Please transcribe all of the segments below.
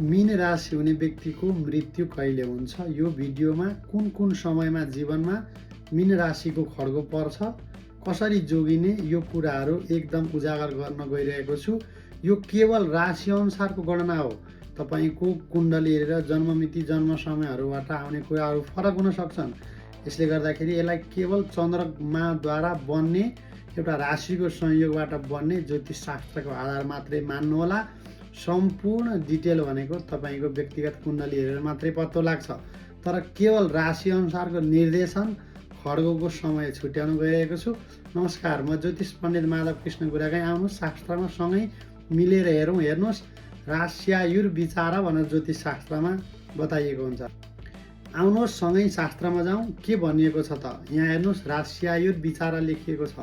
मीन राशि हुने व्यक्तिको मृत्यु कहिले हुन्छ, यो भिडियोमा कुन कुन समयमा जीवनमा मीन राशिको खड्गो पर्छ, कसरी जोगिने, यो कुराहरू एकदम उजागर गर्न गइरहेको छु। यो केवल राशि अनुसारको गणना हो। तपाईको कुण्डली हेरेर जन्ममिति जन्म समयहरूबाट आउने कुराहरू फरक हुन सक्छन्। यसले गर्दाखेरि यसलाई केवल चन्द्रमाद्वारा बन्ने एउटा राशिको संयोगबाट बन्ने ज्योतिष शास्त्रको आधार मात्रै मान्नुहोला। सम्पूर्ण डिटेल भनेको तपाईको व्यक्तिगत कुण्डली हेरेर मात्रै पत्तो लाग्छ। तर केवल राशि अनुसारको निर्देशन खड्गोको समय छुट्याउन गइरहेको छु। नमस्कार, म ज्योतिष पण्डित माधव कृष्ण गुरागाई। आउनुहोस् शास्त्रमा सँगै मिलेर हेरौँ। हेर्नुहोस्, राश्यायुर विचार भनेर ज्योतिष शास्त्रमा बताइएको हुन्छ। आउनुहोस् सँगै शास्त्रमा जाउँ। के भनिएको छ त? यहाँ हेर्नुहोस्, राश्यायुर विचार लेखिएको छ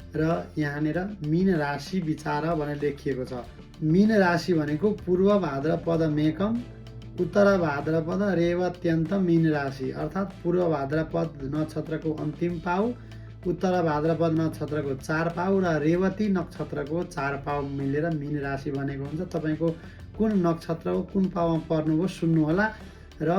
र यहाँनिर मीन राशि विचार भनेर लेखिएको छ। मीन राशि भनेको पूर्व भाद्रपद मेकम, उत्तर भाद्रपद रेवत्यन्त मीन राशि, अर्थात् पूर्व भाद्रपद नक्षत्रको अन्तिम पाउ, उत्तर भाद्रपद नक्षत्रको 4 पाउ र रेवती नक्षत्रको 4 पाउ मिलेर मीन राशि बनेको हुन्छ। तपाईँको कुन नक्षत्र हो, कुन पाउमा पर्नुभयो सुन्नुहोला र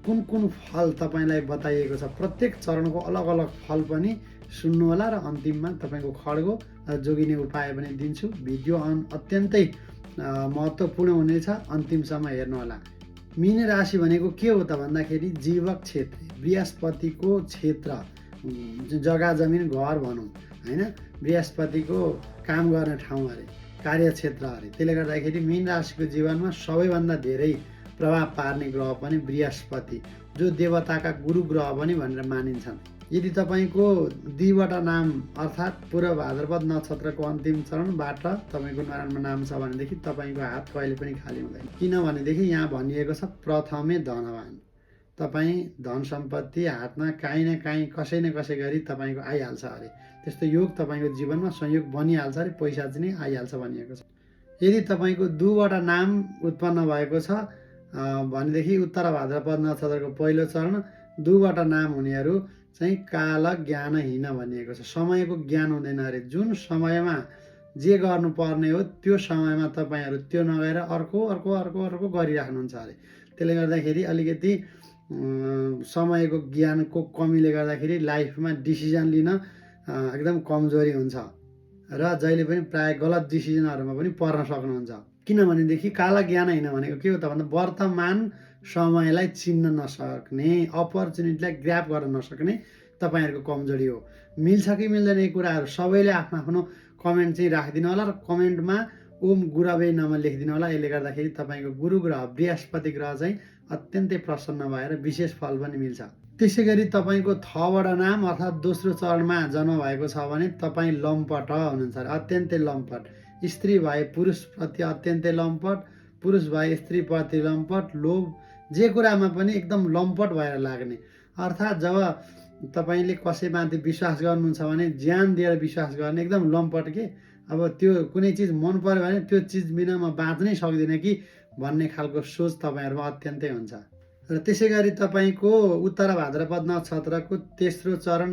कुन कुन फल तपाईँलाई बताइएको छ, प्रत्येक चरणको अलग अलग फल पनि सुन्नुहोला र अन्तिममा तपाईँको खड्गो र जोगिने उपाय पनि दिन्छु। भिडियो अत्यन्तै महत्त्वपूर्ण हुनेछ, अन्तिमसम्म हेर्नुहोला। मीन राशि भनेको के हो त भन्दाखेरि जीवक क्षेत्र, बृहस्पतिको क्षेत्र, जग्गा जमिन घर भनौँ होइन, बृहस्पतिको काम गर्ने ठाउँ अरे, कार्यक्षेत्र अरे। त्यसले गर्दाखेरि मीन राशिको जीवनमा सबैभन्दा धेरै प्रभाव पार्ने ग्रह पनि बृहस्पति, जो देवताका गुरु ग्रह पनि भनेर मानिन्छन्। यदि तपाईँको दुईवटा नाम अर्थात् पूर्व भाद्रपद नक्षत्रको अन्तिम चरणबाट तपाईँको नाम छ भनेदेखि तपाईँको हात कहिले पनि खाली हुँदैन। किनभनेदेखि यहाँ भनिएको छ प्रथमे धनवान। तपाईँ धन सम्पत्ति हातमा काहीँ न काहीँ कसै न कसै गरी तपाईँको आइहाल्छ अरे। त्यस्तो योग तपाईँको जीवनमा संयोग बनिहाल्छ अरे, पैसा चाहिँ नै आइहाल्छ भनिएको छ। यदि तपाईँको दुईवटा नाम उत्पन्न भएको छ भनेदेखि उत्तर भाद्रपद नक्षत्रको पहिलो चरण दुईवटा नाम हुनेहरू चाहिँ काल ज्ञानहीन भनिएको छ। समयको ज्ञान हुँदैन अरे। जुन समयमा जे गर्नुपर्ने हो त्यो समयमा तपाईँहरू त्यो नगएर अर्को अर्को अर्को अर्को गरिराख्नुहुन्छ अरे। त्यसले गर्दाखेरि अलिकति समयको ज्ञानको कमीले गर्दाखेरि लाइफमा डिसिजन लिन एकदम कमजोरी हुन्छ र जहिले पनि प्राय गलत डिसिजनहरूमा पनि पर्न सक्नुहुन्छ। किनभनेदेखि काला ज्ञान होइन भनेको के हो त भन्दा वर्तमान समयलाई चिन्न नसक्ने, अपर्च्युनिटीलाई ग्र्याब गर्न नसक्ने तपाईँहरूको कमजोरी हो। मिल्छ कि मिल्दैन यी कुराहरू सबैले आफ्नो आफ्नो कमेन्ट चाहिँ राखिदिनु होला र कमेन्टमा ओम गुरवे नमः लेखिदिनु होला। यसले गर्दाखेरि तपाईँको गुरु ग्रह बृहस्पति ग्रह चाहिँ अत्यन्तै प्रसन्न भएर विशेष फल पनि मिल्छ। त्यसै गरी तपाईँको थवटा नाम अर्थात् दोस्रो चरणमा जन्म भएको छ भने तपाईँ लम्पट हुनुहुन्छ अरे, अत्यन्तै लम्पट। स्त्री भए पुरुषप्रति अत्यन्तै लम्पट, पुरुष भए स्त्रीप्रति लम्पट, लोभ, जे कुरामा पनि एकदम लम्पट भएर लाग्ने। अर्थात् जब तपाईँले कसैमाथि विश्वास गर्नुहुन्छ भने ज्यान दिएर विश्वास गर्ने, एकदम लम्पट के। अब त्यो कुनै चिज मन पर्यो भने त्यो चिज बिना म बाँच्नै सक्दिनँ कि भन्ने खालको सोच तपाईँहरूमा अत्यन्तै हुन्छ। र त्यसै गरी तपाईँको उत्तर भाद्रपद नक्षत्रको तेस्रो चरण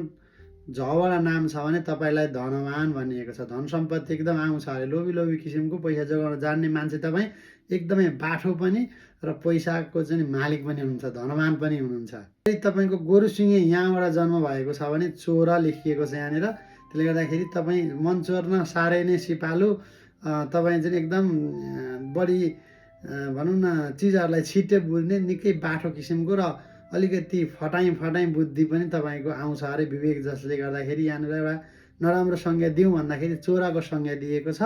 झवटा नाम छ भने तपाईँलाई धनवान भनिएको छ। धन सम्पत्ति एकदम आउँछ अरे। लोभी लोभी किसिमको पैसा जोगाउन जान्ने मान्छे तपाईँ एकदमै बाठो पनि र पैसाको चाहिँ मालिक पनि हुनुहुन्छ, धनवान पनि हुनुहुन्छ। तपाईँको गोरुसिङे यहाँबाट जन्म भएको छ भने चोर लेखिएको छ यहाँनिर। त्यसले गर्दाखेरि तपाईँ मन चोर्न साह्रै नै सिपालु, तपाईँ चाहिँ एकदम बढी भनौँ न चिजहरूलाई छिट्टै बुझ्ने, निकै बाठो किसिमको र अलिकति फटाइ बुद्धि पनि तपाईँको आउँछ अरे विवेक, जसले गर्दाखेरि यहाँनिर एउटा नराम्रो संज्ञा दिउँ भन्दाखेरि चोराको संज्ञा दिएको छ।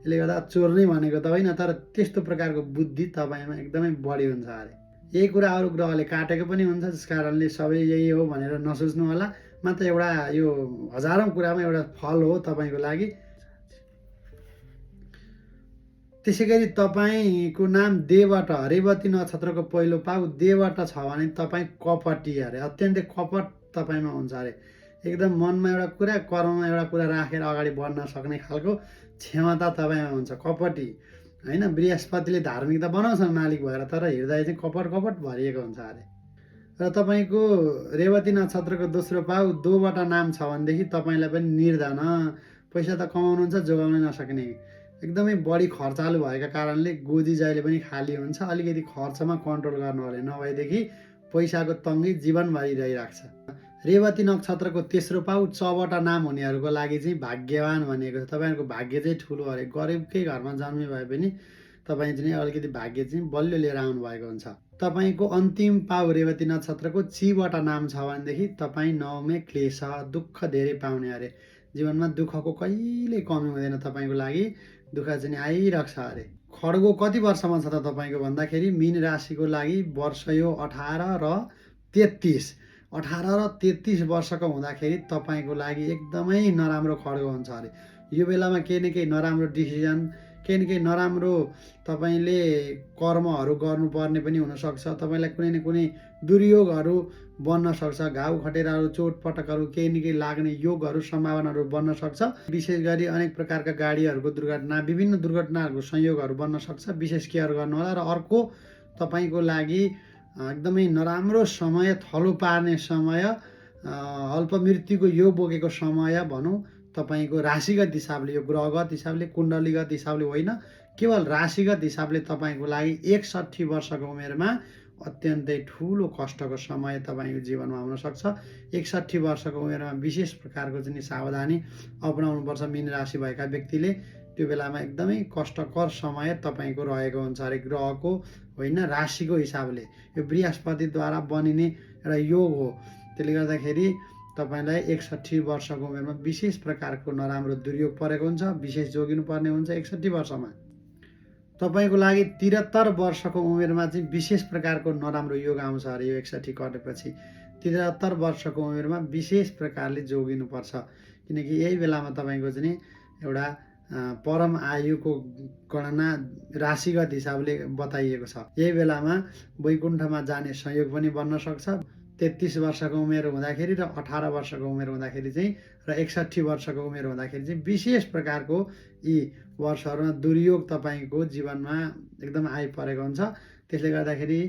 यसले गर्दा चोर नै भनेको त होइन, तर त्यस्तो प्रकारको बुद्धि तपाईँमा एकदमै बढी हुन्छ अरे। यही कुरा अरू ग्रहले काटेको पनि हुन्छ, त्यस कारणले सबै यही हो भनेर नसोच्नु होला। मात्र एउटा यो हजारौँ कुरामा एउटा फल हो तपाईँको लागि। त्यसै गरी तपाईँको नाम देवट, रेवती नक्षत्रको पहिलो पाउ देवट छ भने तपाईँ कपटी अरे, अत्यन्तै कपट तपाईँमा हुन्छ अरे। एकदम मनमा एउटा कुरा, कर्ममा एउटा कुरा राखेर अगाडि बढ्न सक्ने खालको क्षमता तपाईँमा हुन्छ। कपटी होइन, बृहस्पतिले धार्मिकता बनाउँछन् मालिक भएर, तर हृदय चाहिँ कपट कपट भरिएको हुन्छ अरे। र तपाईँको रेवती नक्षत्रको दोस्रो पाउ दोवटा नाम छ भनेदेखि तपाईँलाई पनि निर्धन, पैसा त कमाउनुहुन्छ जोगाउनै नसक्ने, एकदमै बढी खर्चालु भएका कारणले गोजी जहिले पनि खाली हुन्छ। अलिकति खर्चमा कन्ट्रोल गर्नु पर्यो, नभएदेखि पैसाको तङ्गी जीवनभरि रहिराख्छ। रेवती नक्षत्रको तेस्रो पाउ चौवटा नाम हुनेहरूको लागि चाहिँ भाग्यवान भनिएको छ। तपाईँहरूको भाग्य चाहिँ ठुलो अरे, गरिबकै घरमा जन्मे भए पनि तपाईँ चाहिँ अलिकति भाग्य चाहिँ बलियो लिएर आउनु भएको हुन्छ। तपाईँको अन्तिम पाउ रेवती नक्षत्रको चिवटा नाम छ भनेदेखि तपाईँ नौमे क्लेश, दुःख धेरै पाउने अरे। जीवनमा दुःखको कहिल्यै कमी हुँदैन तपाईँको लागि, दुःख चाहिँ आइरहेको छ अरे। खड्गो कति वर्षमा छ त तपाईँको भन्दाखेरि मीन राशिको लागि वर्ष यो 18 र 33। 18 र 33 वर्षको हुँदाखेरि तपाईँको लागि एकदमै नराम्रो खड्गो हुन्छ अरे। यो बेलामा केही न केही नराम्रो डिसिजन, केही न केही नराम्रो तपाईँले कर्महरू गर्नुपर्ने पनि हुनसक्छ। तपाईँलाई कुनै न कुनै दुर्योगहरू बन्न सक्छ, घाउ खटेराहरू, चोटपटकहरू केही न केही लाग्ने योगहरू, सम्भावनाहरू बन्न सक्छ। विशेष गरी अनेक प्रकारका गाडीहरूको दुर्घटना, विभिन्न दुर्घटनाहरूको संयोगहरू बन्न सक्छ। विशेष केयर गर्नुहोला। र अर्को तपाईँको लागि एकदमै नराम्रो समय, थलो पार्ने समय, अल्प मृत्युको योग बोकेको समय भनौँ। तपाईँको राशिगत हिसाबले, यो ग्रहगत हिसाबले, कुण्डलीगत हिसाबले होइन, केवल राशिगत हिसाबले तपाईँको लागि 61 वर्षको उमेरमा अत्यन्तै ठुलो कष्टको समय तपाईँको जीवनमा हुनसक्छ। 61 वर्षको उमेरमा विशेष प्रकारको चाहिँ सावधानी अपनाउनुपर्छ मीन राशि भएका व्यक्तिले। त्यो बेलामा एकदमै कष्टकर समय तपाईँको रहेको हुन्छ अरे, ग्रहको होइन राशिको हिसाबले। यो बृहस्पतिद्वारा बनिने एउटा योग हो। त्यसले गर्दाखेरि तपाईँलाई 61 वर्षको उमेरमा विशेष प्रकारको नराम्रो दुर्योग परेको हुन्छ, विशेष जोगिनुपर्ने हुन्छ। 61 वर्षमा तपाईँको लागि 73 वर्षको उमेरमा चाहिँ विशेष प्रकारको नराम्रो योग आउँछ अरे। यो 61 कटेपछि 73 वर्षको उमेरमा विशेष प्रकारले जोगिनुपर्छ, किनकि यही बेलामा तपाईँको चाहिँ एउटा परम आयुको गणना राशिगत हिसाबले बताइएको छ। यही बेलामा वैकुण्ठमा जाने संयोग पनि बन्न सक्छ। 33 वर्षको उमेर हुँदाखेरि र 18 वर्षको उमेर हुँदाखेरि चाहिँ र 61 वर्षको उमेर हुँदाखेरि चाहिँ विशेष प्रकारको यी वर्षहरूमा दुर्योग तपाईँको जीवनमा एकदम आइपरेको हुन्छ। त्यसले गर्दाखेरि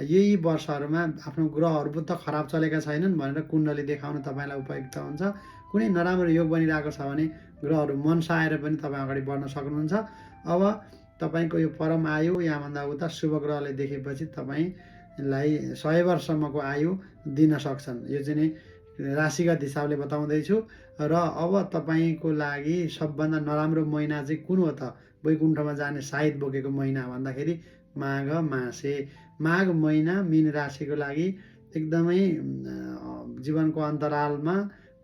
यही वर्षहरूमा आफ्नो ग्रहहरू त खराब चलेका छैनन् भनेर कुण्डली देखाउन तपाईँलाई उपयुक्त हुन्छ। कुनै नराम्रो योग बनिरहेको छ भने ग्रहहरू मनसाएर पनि तपाईँ अगाडि बढ्न सक्नुहुन्छ। अब तपाईँको यो परम आयु यहाँभन्दा उता शुभ ग्रहले देखेपछि तपाईँलाई 100 वर्षसम्मको आयु दिन सक्छन्। यो चाहिँ राशिगत हिसाबले बताउँदैछु। र अब तपाईँको लागि सबभन्दा नराम्रो महिना चाहिँ कुन हो त? वैकुण्ठमा जाने साइत बोकेको महिना भन्दाखेरि माघ मासे। माघ महिना मीन राशिको लागि एकदमै जीवनको अन्तरालमा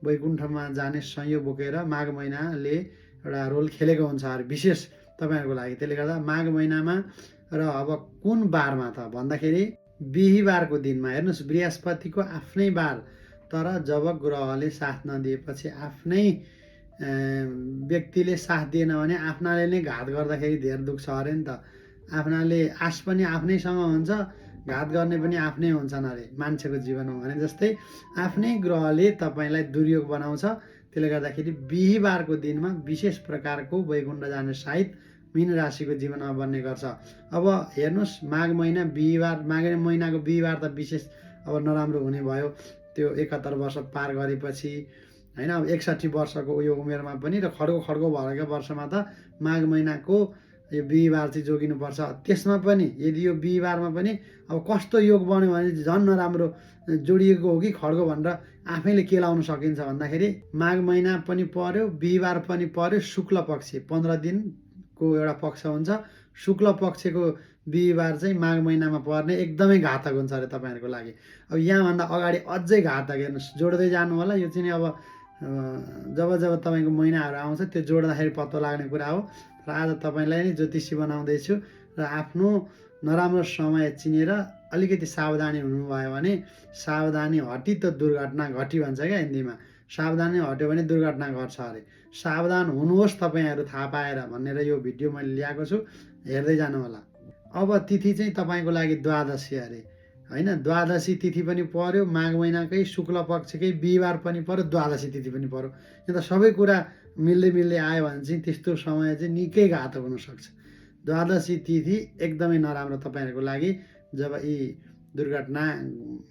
वैकुण्ठमा जाने संयोग बोकेर माघ महिनाले एउटा रोल खेलेको हुन्छ अरे विशेष तपाईँहरूको लागि। त्यसले गर्दा माघ महिनामा र अब कुन बारमा त भन्दाखेरि बिहीबारको दिनमा, हेर्नुहोस् बृहस्पतिको आफ्नै बार, तर जब ग्रहले साथ नदिएपछि आफ्नै व्यक्तिले साथ दिएन भने आफ्नाले नै घात गर्दाखेरि धेर दुख्छ अरे नि त। आफ्नाले आश पनि आफ्नैसँग हुन्छ, घात गर्ने पनि आफ्नै हुन्छन् अरे मान्छेको जीवनमा भने जस्तै आफ्नै ग्रहले तपाईँलाई दुर्योग बनाउँछ। त्यसले गर्दाखेरि बिहीबारको दिनमा विशेष प्रकारको वैकुण्ठ जाने साइत मीन राशिको जीवनमा बन्ने गर्छ। अब हेर्नुहोस् माघ महिना बिहीबार, माघ महिनाको बिहीबार त विशेष अब नराम्रो हुने भयो। त्यो 71 वर्ष पार गरेपछि होइन, अब 61 वर्षको यो उमेरमा पनि र खड्गो भएका वर्षमा त माघ महिनाको यो बिहीबार चाहिँ जोगिनुपर्छ। त्यसमा पनि यदि यो बिहीबारमा पनि अब कस्तो योग बन्यो भने झन् नराम्रो जोडिएको हो कि खड्गो भनेर आफैले के लाउन सकिन्छ भन्दाखेरि माघ महिना पनि पर्यो, बिहीबार पनि पर्यो, शुक्ल पक्ष 15 दिनको एउटा पक्ष हुन्छ। शुक्ल पक्षको बिहीबार चाहिँ माघ महिनामा पर्ने एकदमै घातक हुन्छ अरे तपाईँहरूको लागि। अब यहाँभन्दा अगाडि अझै घातक, हेर्नुहोस् जोड्दै जानु होला। यो चाहिँ अब जब जब तपाईँको महिनाहरू आउँछ त्यो जोड्दाखेरि पत्तो लाग्ने कुरा हो। र आज तपाईँलाई नै ज्योतिषी बनाउँदैछु र आफ्नो नराम्रो समय चिनेर अलिकति सावधानी हुनुभयो भने सावधानी हटी त दुर्घटना घटी भन्छ क्या हिन्दीमा। सावधानी हट्यो भने दुर्घटना घट्छ अरे। सावधान हुनुहोस् तपाईँहरू थाहा पाएर भनेर यो भिडियो मैले ल्याएको छु, हेर्दै जानु होला। अब तिथि चाहिँ तपाईँको लागि द्वादशी अरे होइन, द्वादशी तिथि पनि पर्यो, माघ महिनाकै शुक्ल पक्षकै बिहीबार पनि पर्यो, द्वादशी तिथि पनि पर्यो। यो त सबै कुरा मिल्दै आयो भने चाहिँ त्यस्तो समय चाहिँ निकै घातक हुनसक्छ। द्वादशी तिथि एकदमै नराम्रो तपाईँहरूको लागि। जब यी दुर्घटना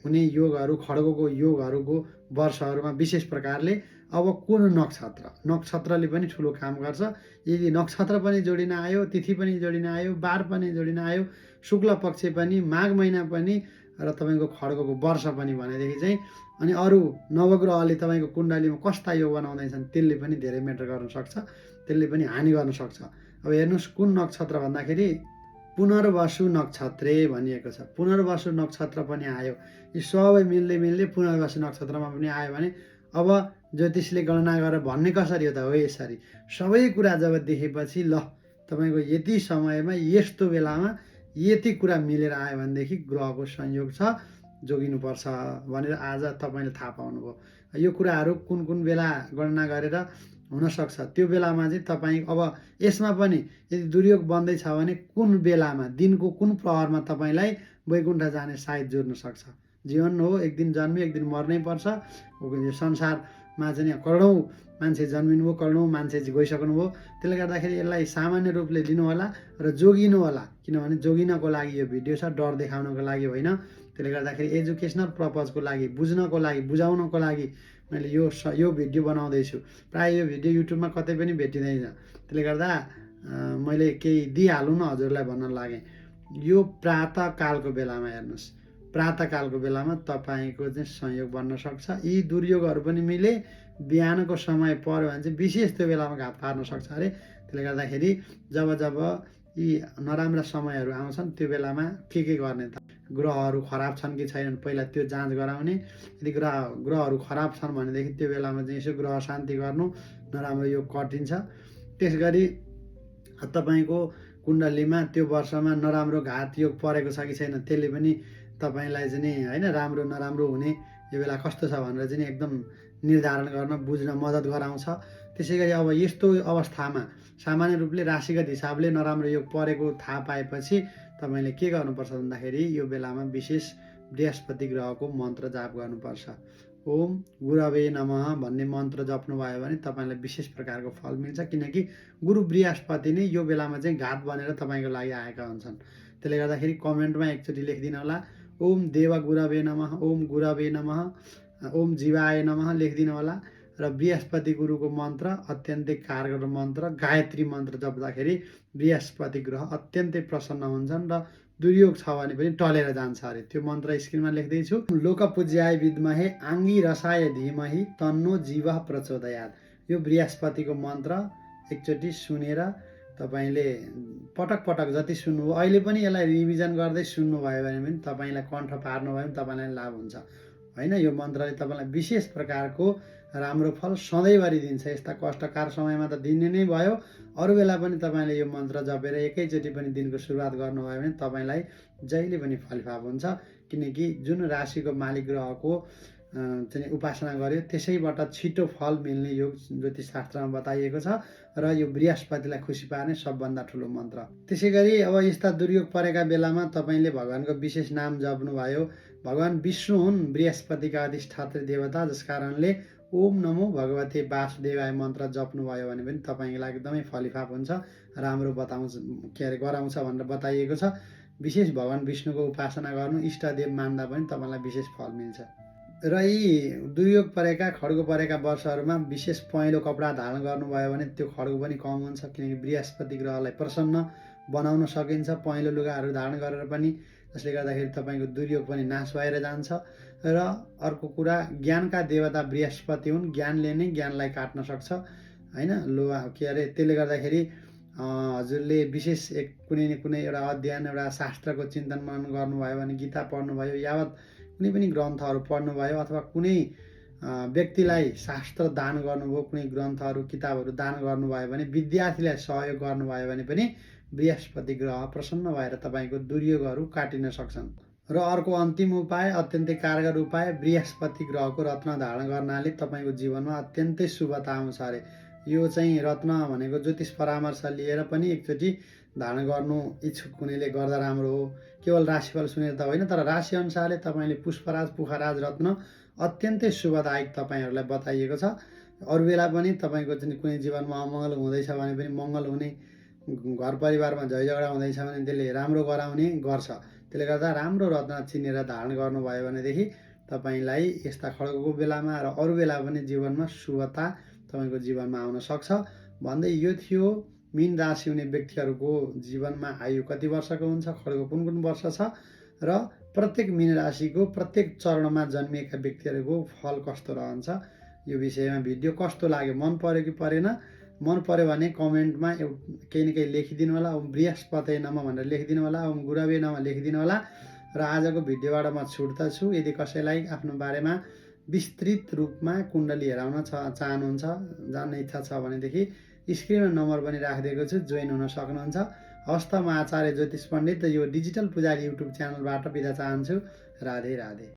हुने योगहरू, खड्गोको योगहरूको वर्षहरूमा विशेष प्रकारले अब कुन नक्षत्रले पनि ठुलो काम गर्छ। यदि नक्षत्र पनि जोडिन आयो, तिथि पनि जोडिन आयो, बार पनि जोडिन आयो, शुक्ल पक्ष पनि, माघ महिना पनि र तपाईँको खड्गको वर्ष पनि भनेदेखि चाहिँ अनि अरू नवग्रहले तपाईँको कुण्डलीमा कस्ता योग बनाउँदैछन् त्यसले पनि धेरै मेटर गर्न सक्छ, त्यसले पनि हानि गर्न सक्छ। अब हेर्नुहोस् कुन नक्षत्र भन्दाखेरि पुनर्वसु नक्षत्रे भनिएको छ। पुनर्वसु नक्षत्र पनि आयो, यी सबै मिल्दै पुनर्वसु नक्षत्रमा पनि आयो भने अब ज्योतिषले गणना गरेर भन्ने कसरी हो त? हो यसरी, सबै कुरा जब देखेपछि ल तपाईँको यति समयमा यस्तो बेलामा यति कुरा मिलेर आयो भनेदेखि ग्रहको संयोग छ, जोगिनुपर्छ भनेर आज तपाईँले थाहा पाउनुभयो। यो कुराहरू कुन कुन बेला गणना गरेर हुनसक्छ त्यो बेलामा चाहिँ तपाईँ अब यसमा पनि यदि दुर्योग बन्दैछ भने कुन बेलामा दिनको कुन प्रहरमा तपाईँलाई वैकुण्ठ जाने सायद जुर्न सक्छ। जीवन हो, एक दिन जन्मियो एक दिन मर्नै पर्छ। यो संसारमा चाहिँ करोडौँ मान्छे जन्मिनु भयो, करोडौँ मान्छे गइसक्नु भयो। त्यसले गर्दाखेरि यसलाई सामान्य रूपले लिनु होला र जोगिनु होला, किनभने जोगिनको लागि यो भिडियो छ, डर देखाउनको लागि होइन। त्यसले गर्दाखेरि एजुकेसनल पर्पजको लागि, बुझ्नको लागि, बुझाउनको लागि मैले यो भिडियो बनाउँदैछु। प्रायः यो भिडियो युट्युबमा कतै पनि भेटिँदैन, त्यसले गर्दा मैले केही दिइहालौँ न हजुरलाई भन्न लागेँ। यो प्रातःकालको बेलामा हेर्नुहोस्, प्रातःकालको बेलामा तपाईँको चाहिँ संयोग बन्न सक्छ। यी दुर्योगहरू पनि मिले बिहानको समय पर्यो भने चाहिँ विशेष त्यो बेलामा घात पार्न सक्छ अरे। त्यसले गर्दाखेरि जब यी नराम्रा समयहरू आउँछन् त्यो बेलामा के गर्ने त? ग्रहहरू खराब छन् कि छैनन् पहिला त्यो जाँच गराउने। यदि ग्रहहरू खराब छन् भनेदेखि त्यो बेलामा चाहिँ यसो ग्रह शान्ति गर्नु नराम्रो योग कटिन्छ। त्यस गरी तपाईँको कुण्डलीमा त्यो वर्षमा नराम्रो घात योग परेको छ कि छैन त्यसले पनि तपाईँलाई चाहिँ होइन राम्रो नराम्रो हुने यो बेला कस्तो छ भनेर चाहिँ एकदम निर्धारण गर्न बुझ्न मद्दत गराउँछ। त्यसै गरी अब यस्तो अवस्थामा सामान्य रूपले राशिगत हिसाबले नराम्रो योग परेको थाहा पाएपछि तपाईँले के गर्नुपर्छ भन्दाखेरि यो बेलामा विशेष बृहस्पति ग्रहको मन्त्र जाप गर्नुपर्छ। ओम गुरवे नमः भन्ने मन्त्र जप्नुभयो भने तपाईँलाई विशेष प्रकारको फल मिल्छ, किनकि गुरु बृहस्पति नै यो बेलामा चाहिँ घात बनेर तपाईँको लागि आएका हुन्छन्। त्यसले गर्दाखेरि कमेन्टमा एकचोटि लेखिदिनु होला, ओम देव गुरवे नमः, ओम गुरवे नमः, ओम जीवाय नमः लेखिदिनु होला। र बृहस्पति गुरुको मन्त्र अत्यन्तै कारगर मन्त्र, गायत्री मन्त्र जप्दाखेरि बृहस्पति ग्रह अत्यन्तै प्रसन्न हुन्छन् र दुर्योग छ भने पनि टलेर जान्छ अरे। त्यो मन्त्र स्क्रिनमा लेख्दैछु। लोकपूज्याय विद्महे आङ्गी रसाय धीमहि तन्नो जीवः प्रचोदयात्। यो बृहस्पतिको मन्त्र एकचोटि सुनेर तपाईँले पटक पटक जति सुन्नुभयो, अहिले पनि यसलाई रिभिजन गर्दै सुन्नुभयो भने पनि तपाईँलाई कण्ठ पार्नुभयो भने तपाईँलाई लाभ हुन्छ होइन। यो मन्त्रले तपाईँलाई विशेष प्रकारको राम्रो फल सधैँभरि दिन्छ। यस्ता कष्टकार समयमा त दिने नै भयो, अरू बेला पनि तपाईँले यो मन्त्र जपेर एकैचोटि पनि दिनको सुरुवात गर्नुभयो भने तपाईँलाई जहिले पनि फलिफाप हुन्छ। किनकि जुन राशिको मालिक ग्रहको चाहिँ उपासना गर्यो त्यसैबाट छिटो फल मिल्ने योग ज्योतिष शास्त्रमा बताइएको छ र यो बृहस्पतिलाई खुसी पार्ने सबभन्दा ठुलो मन्त्र। त्यसै गरी अब यस्ता दुर्योग परेका बेलामा तपाईँले भगवानको विशेष नाम जप्नुभयो। भगवान विष्णु हुन् बृहस्पतिका अधिष्ठात्री देवता, जस कारणले ओम नमो भगवते वासुदेवाय मन्त्र जप्नुभयो भने पनि तपाईँको लागि एकदमै फलिफाप हुन्छ, राम्रो गराउँछ भनेर बताइएको छ। विशेष भगवान विष्णुको उपासना गर्नु, इष्टदेव मान्दा पनि तपाईँलाई विशेष फल मिल्छ। र यी दुर्योग परेका खड्गो परेका वर्षहरूमा विशेष पहेँलो कपडा धारण गर्नुभयो भने त्यो खड्गो पनि कम हुन्छ, किनकि बृहस्पति ग्रहलाई प्रसन्न बनाउन सकिन्छ पहेँलो लुगाहरू धारण गरेर पनि, जसले गर्दाखेरि तपाईँको दुर्योग पनि नाश भएर जान्छ। र अर्को कुरा, ज्ञानका देवता बृहस्पति हुन्, ज्ञानले नै ज्ञानलाई काट्न सक्छ होइन। त्यसले गर्दाखेरि हजुरले विशेष कुनै न कुनै एउटा अध्ययन, एउटा शास्त्रको चिन्तन मनन गर्नुभयो भने, गीता पढ्नुभयो, यावत कुनै पनि ग्रन्थहरू पढ्नुभयो अथवा कुनै व्यक्तिलाई शास्त्र दान गर्नुभयो, कुनै ग्रन्थहरू किताबहरू दान गर्नुभयो भने, विद्यार्थीलाई सहयोग गर्नुभयो भने पनि बृहस्पति ग्रह प्रसन्न भएर तपाईँको दुर्योगहरू काटिन सक्छन्। र अर्को अन्तिम उपाय, अत्यन्तै कारगर उपाय, बृहस्पति ग्रहको रत्न धारण गर्नाले तपाईँको जीवनमा अत्यन्तै शुभता आउँछ अरे। यो चाहिँ रत्न भनेको ज्योतिष परामर्श लिएर पनि एकचोटि धारण गर्नु इच्छुक हुनेले गर्दा राम्रो हो। केवल राशिफल सुनेर त होइन, तर राशि अनुसारले तपाईँले पुष्पराज पुखराज रत्न अत्यन्तै शुभदायक तपाईँहरूलाई बताइएको छ। अरू बेला पनि तपाईँको चाहिँ कुनै जीवनमा अमङ्गल हुँदैछ भने पनि मङ्गल हुने, घर परिवारमा झैझगडा हुँदैछ भने त्यसले राम्रो गराउने गर्छ। त्यसले गर्दा राम्रो रत्न चिनेर धारण गर्नुभयो भनेदेखि तपाईलाई यस्ता खड्गको बेलामा र अरू बेला पनि जीवनमा शुभता तपाईँको जीवनमा आउन सक्छ भन्दै यो थियो मीन राशि हुने व्यक्तिहरूको जीवनमा आयु कति वर्षको हुन्छ, खड्ग कुन कुन वर्ष छ र प्रत्येक मीन राशिको प्रत्येक चरणमा जन्मिएका व्यक्तिहरूको फल कस्तो रहन्छ, यो विषयमा भिडियो कस्तो लाग्यो, मन पर्यो कि परेन, मन पर्यो भने कमेन्टमा केही न केही लेखिदिनु होला। ओम बृहस्पति नमः भनेर लेखिदिनु होला, ओम गुरवे नमः लेखिदिनु होला। र आजको भिडियोबाट म छुट्दछु। यदि कसैलाई आफ्नो बारेमा विस्तृत रूपमा कुण्डली हेराउन चाहनुहुन्छ, जान्ने इच्छा छ भनेदेखि स्क्रिनमा नम्बर पनि राखिदिएको छु, जोइन हुन सक्नुहुन्छ। हवस् त, म आचार्य ज्योतिष पण्डित यो डिजिटल पुजारी युट्युब च्यानलबाट बिदा चाहन्छु। राधे राधे।